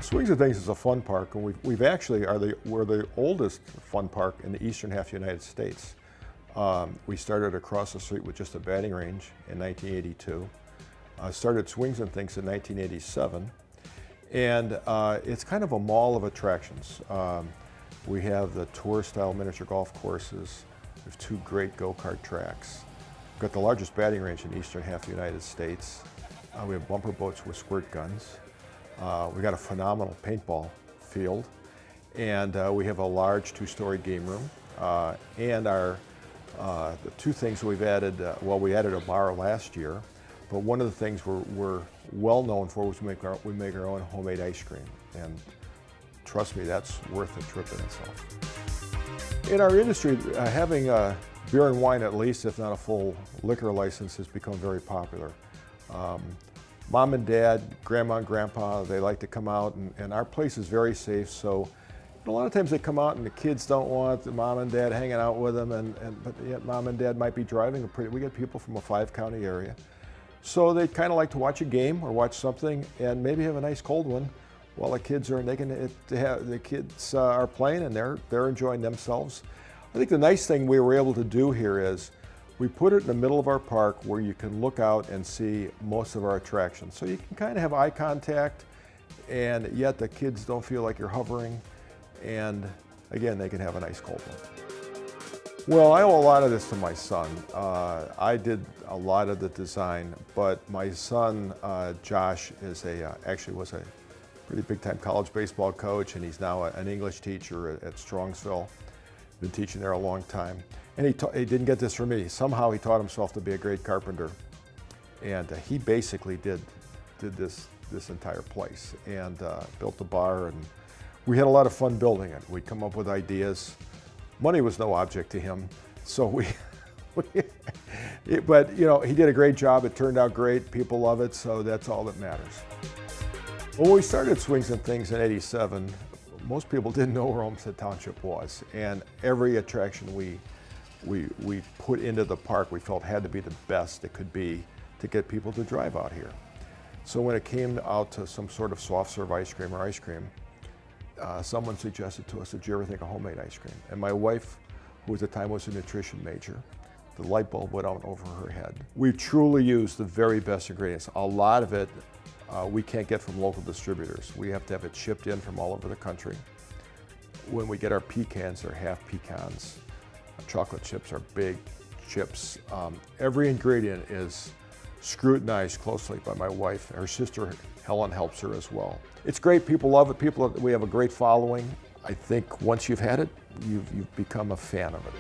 Swings and Things is a fun park, and we've actually we're the oldest fun park in the eastern half of the United States. We started across the street with just a batting range in 1982. Started Swings and Things in 1987, and it's kind of a mall of attractions. We have the tour-style miniature golf courses. We have 2 great go-kart tracks. We've got the largest batting range in the eastern half of the United States. We have bumper boats with squirt guns. We got a phenomenal paintball field, and we have a large 2-story game room. And the 2 things we've added, well, we added a bar last year, but one of the things we're well known for was we make our own homemade ice cream, and trust me, that's worth the trip in itself. In our industry, having beer and wine at least, if not a full liquor license, has become very popular. Mom and Dad, Grandma and Grandpa, they like to come out, and our place is very safe, so a lot of times they come out and the kids don't want the Mom and Dad hanging out with them, but yet Mom and Dad might be driving. We get people from a 5-county area. So they kind of like to watch a game or watch something and maybe have a nice cold one while the kids are are playing and they're enjoying themselves. I think the nice thing we were able to do here is we put it in the middle of our park where you can look out and see most of our attractions. So you can kind of have eye contact, and yet the kids don't feel like you're hovering. And again, they can have a nice cold one. Well, I owe a lot of this to my son. I did a lot of the design, but my son, Josh, actually was a pretty big-time college baseball coach, and he's now an English teacher at Strongsville. Been teaching there a long time. And he didn't get this from me. Somehow he taught himself to be a great carpenter. And he basically did this entire place and built the bar, and we had a lot of fun building it. We'd come up with ideas. Money was no object to him, so but you know, he did a great job. It turned out great. People love it, so that's all that matters. When we started Swings and Things in '87, most people didn't know where Olmsted Township was, and every attraction we put into the park we felt had to be the best it could be to get people to drive out here. So when it came out to some sort of soft serve ice cream or ice cream, someone suggested to us, did you ever think of homemade ice cream? And my wife, who at the time was a nutrition major, the light bulb went out over her head. We truly use the very best ingredients. A lot of it we can't get from local distributors. We have to have it shipped in from all over the country. When we get our pecans, they're half pecans. Chocolate chips are big chips. Every ingredient is scrutinized closely by my wife. Her sister Helen helps her as well. It's great, people love it. We have a great following. I think once you've had it, you've become a fan of it.